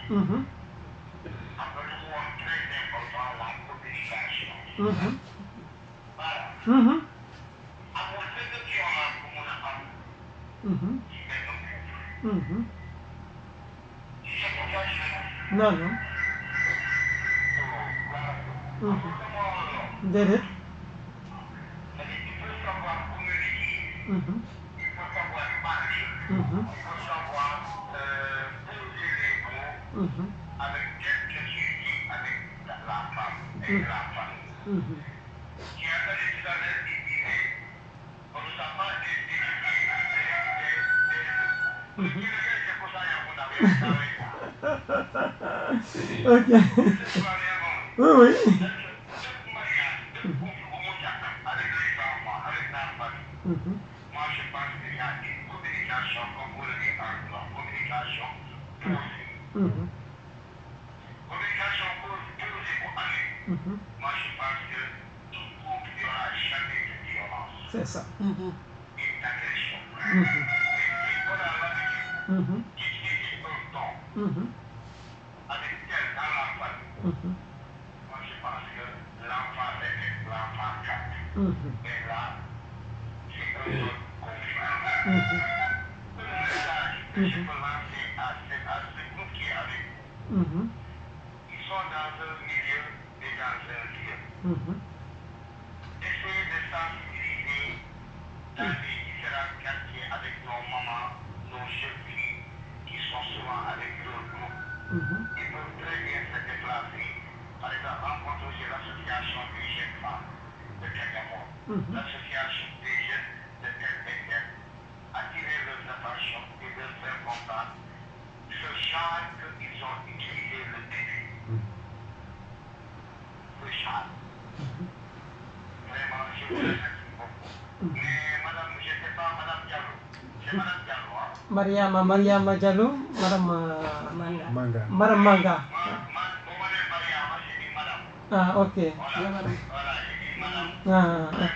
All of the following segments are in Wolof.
Mhm. Mhm. Mhm. Mhm. Non, non. Mhm. Déedéet. Mhm. Mhm. Mhm. Mhm. Ok. Oui, oui. Mhm. Mhm. Mhm. C'est ça. Mhm. Mhm. Mhm. Mhm. Mhm. Mhm. Mhm. Mhm. Mhm. Mhm. Mariama Diallo, Madame Manga. Madame Manga. Ah, ok. Ah, ah.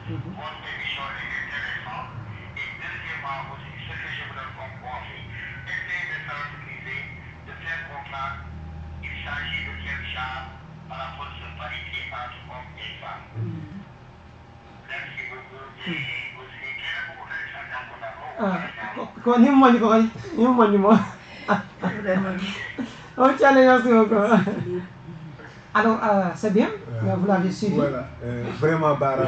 Mhm. Ah, ko ni mo ko kay ni mo. Vraiment. Ok, allez, merci beaucoup. Alors, c'est bien, vous l'avez suivi. Voilà, vraiment Bara,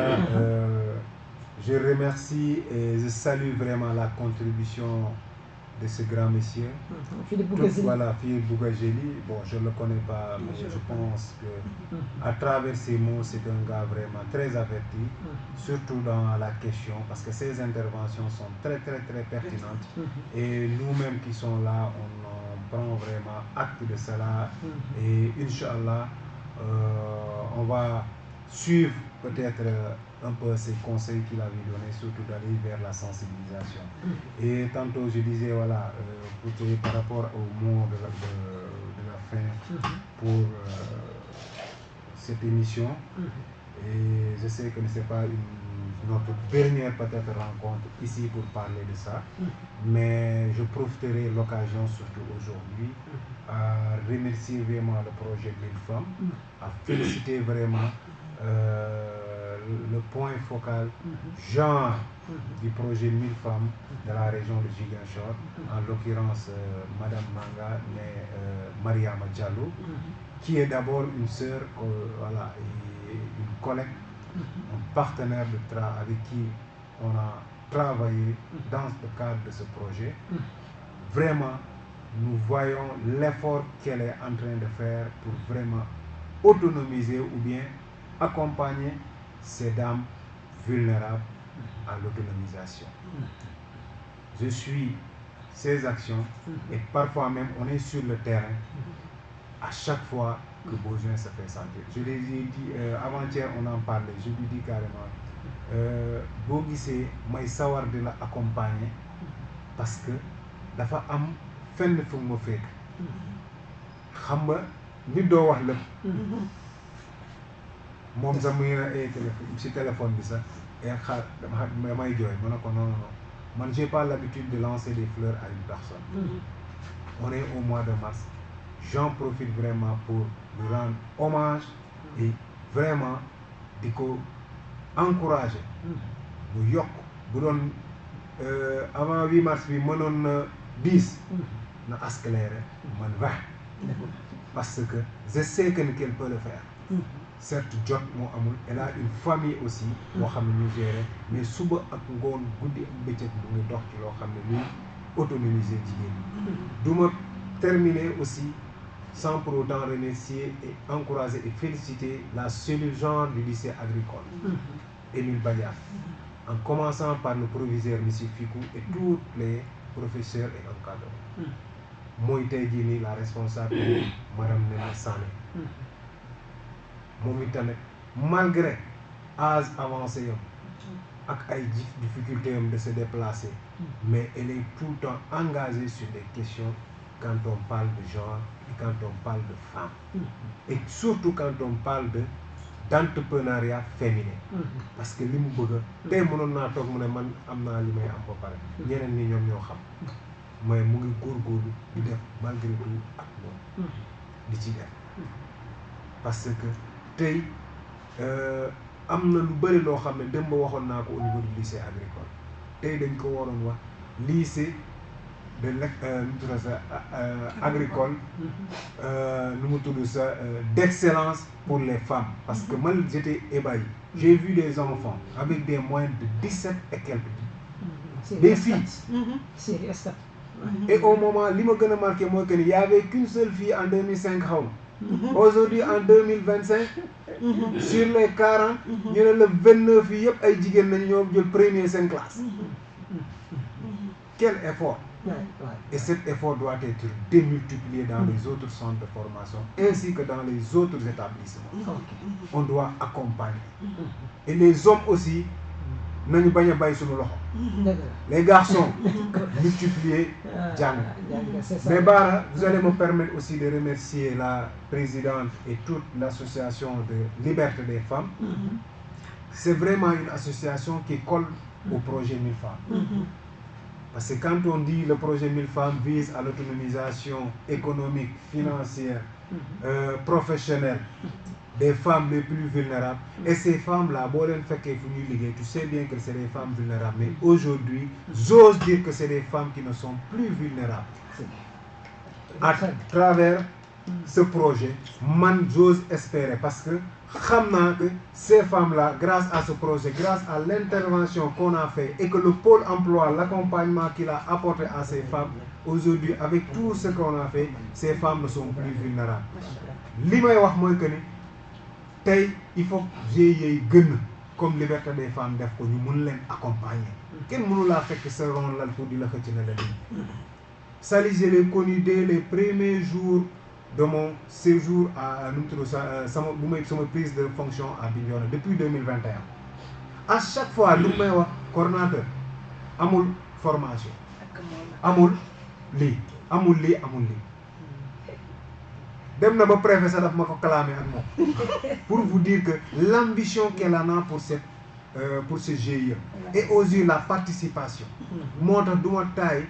je remercie et je salue vraiment la contribution de ce grand monsieur. Philippe Tout, Bougazeli. voilà, Philippe Bougazeli, bon, je ne le connais pas, mais je pense que à travers ces mots, c'est un gars vraiment très averti, surtout dans la question, parce que ses interventions sont très, très, très pertinentes. Et nous-mêmes qui sommes là, on prend vraiment acte de cela. Et Inch'Allah, on va suivre peut-être un peu ces conseils qu'il avait donnés, surtout d'aller vers la sensibilisation. Et tantôt je disais, voilà, par rapport au mot de la fin pour cette émission, et je sais que ce n'est pas notre dernière peut-être rencontre ici pour parler de ça, mais je profiterai de l'occasion surtout aujourd'hui à remercier vraiment le projet Mille Femmes, à féliciter vraiment le point focal, genre du projet Mille Femmes de la région de Ziguinchor, en l'occurrence Madame Manga, mais Mariama Diallo, qui est d'abord une sœur, voilà, et une collègue, un partenaire de travail avec qui on a travaillé dans le cadre de ce projet. Vraiment, nous voyons l'effort qu'elle est en train de faire pour vraiment autonomiser ou bien accompagner ces dames vulnérables à l'autonomisation. Je suis ces actions et parfois même on est sur le terrain à chaque fois que besoin se fait sentir. Je l'ai dit avant-hier, on en parlait, je lui dis carrément, Bogissé, moi sawar de la accompagner parce que dafa am fenn fu ma fekk xam nga nit doo wax lépp sax muy na téléphone si téléphone bi sax xaar damay jooy ma ne ko non non Moi, je n'ai pas l'habitude de lancer des fleurs à une personne. On est au mois de mars. J'en profite vraiment pour lui rendre hommage et vraiment de encourager. Avant 8 mars, je suis 10. Je suis accéléré, je 20. Parce que je sais qu'elle peut le faire. Certes, Jot mo amul, elle a une famille aussi, boo xam ne ñu gérer, mais suba ak ngoon guddi ak bëccëg bu ngi dox ci loo xam ne luy autonomiser jigéen ñi. Du ma terminer aussi sans pour autant remercier et encourager et féliciter la cellule genre du lycée agricole, Émile Badiaf, en commençant par le proviseur M. Fikou et tous les professeurs et encadrants. Moi, j'ai la responsable, Mme Néné Sané. Malgré l'âge avancé et les difficultés de se déplacer, mais elle est tout le temps engagée sur des questions quand on parle de genre et quand on parle de femmes. Et surtout quand on parle d'entrepreneuriat féminin. Parce que ce que je veux, c'est que je veux man amna li may am ba pare ñeneen ñi ñom ñoo xam mais mu ngi góorgóorlu di def malgré tout ak moom di ci def parce que tey am na lu bëri loo xam ne démb waxoon naa ko au niveau du lycée agricole tey dañ ko waroon wax lycée de agricole d'excellence pour les femmes parce que moi j'étais ébahi. J'ai vu des enfants avec des moyens de 17 et quelques des filles. Et au moment, ce qui m'a marqué, c'est qu'il n'y avait qu'une seule fille en 2005. Aujourd'hui, en 2025, sur les 40, il y a le 29 filles qui ont le premier 5 classes. Quel effort! Et cet effort doit être démultiplié dans les autres centres de formation ainsi que dans les autres établissements. On doit accompagner. Et les hommes aussi, les garçons, multiplier. Mais vous allez me permettre aussi de remercier la présidente et toute l'association de liberté des femmes. C'est vraiment une association qui colle au projet 1000 femmes. Parce que quand on dit le projet 1000 femmes vise à l'autonomisation économique, financière, professionnelle des femmes les plus vulnérables, et ces femmes-là, tu sais bien que c'est des femmes vulnérables, mais aujourd'hui, j'ose dire que c'est des femmes qui ne sont plus vulnérables. À travers ce projet, j'ose espérer, parce que que ces femmes-là, grâce à ce projet, grâce à l'intervention qu'on a fait et que le pôle emploi, l'accompagnement qu'il a apporté à ces femmes, aujourd'hui, avec tout ce qu'on a fait, ces femmes ne sont plus vulnérables. Il faut que j'ai comme liberté des femmes, nous nous accompagner. Quel monde l'a fait que ce rôle-là pour dire que ça, je l'ai connu dès les premiers jours de mon séjour à ma prise de fonction à Bignona depuis 2021. À chaque fois, le coordinateur, amul formation, amul li. Dem na ba préfet sa daf mako clamé ak mom pour vous dire que l'ambition qu'elle en a pour ce GIE et aussi la participation. Motax duma tay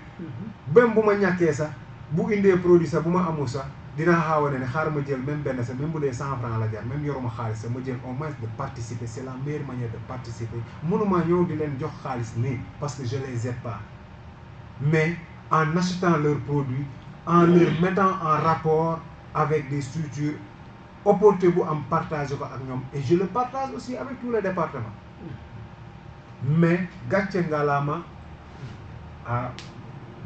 bem buma ñaké sax bu indé produit sax buma amul sax dina xawane ne xaar ma jël même benn sa même bu dee 100 francs la jar même yoruma xaalis sa ma jël au moins de participer. C'est la meilleure manière de participer. Mënuma ñëw di leen jox xaalis nii parce que je les aide pas, mais en achetant leurs produits, en les mettant en rapport avec des structures opportunes pour en partager avec ñoom, et je le partage aussi avec tous les départements. Mais gàcce ngalaama à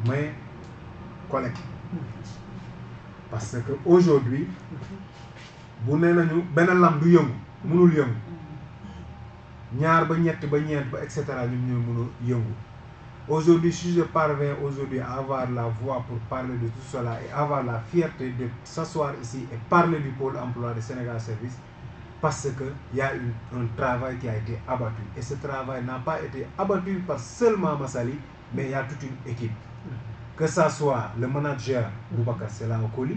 mes collègues. Parce que aujourd'hui, bu nee nañu benn lam du yëngu mënul yëngu ñaar ba ñett ba ñeent ba et cetera ñun ñooy mën a yëngu. Aujourd'hui, si je parviens aujourd'hui à avoir la voix pour parler de tout cela et avoir la fierté de s'asseoir ici et parler du pôle emploi de Sénégal Service, parce qu'il y a un travail qui a été abattu. Et ce travail n'a pas été abattu par seulement Massali, mais il y a toute une équipe. Que ce soit le manager Boubacar Sela Okoli,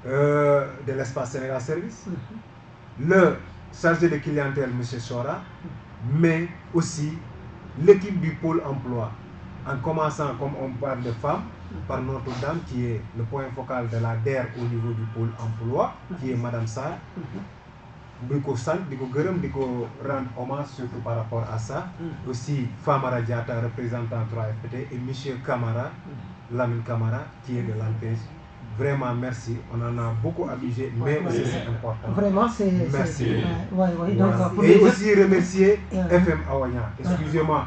de l'espace Sénégal Service, le chargé de clientèle M. Chora, mais aussi l'équipe du pôle emploi, en commençant, comme on parle de femmes, par notre dame qui est le point focal de la DER au niveau du pôle emploi, qui est Madame Sarr. Diko sant, diko gërëm, diko rendre hommage surtout par rapport à ça. Aussi Famara Diatta, représentant 3FPT, et Monsieur Camara, Lamine Camara, qui est de l'ANPEJ. Vraiment merci, on en a beaucoup abusé, mais aussi c'est important. Vraiment, c'est... Merci. Donc, Voilà. pour Et les aussi remercier FM Awanya, excusez-moi,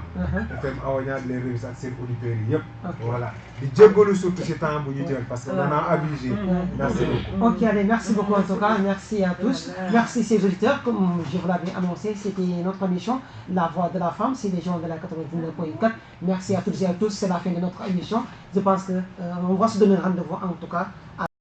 FM Awanya de les remercier ak seen auditeurs yi yëpp. Voilà. Di jéggalu surtout ce temps bu ñu jël parce qu'on en a abusé. Merci beaucoup. Ok, allez, merci beaucoup en tout cas, merci à tous. Merci ces auditeurs, comme je vous l'avais annoncé, c'était notre émission, La Voix de la Femme, c'est les gens de la 89.4. Merci à toutes et à tous, c'est la fin de notre émission. Je pense qu'on va se donner rendez-vous en tout cas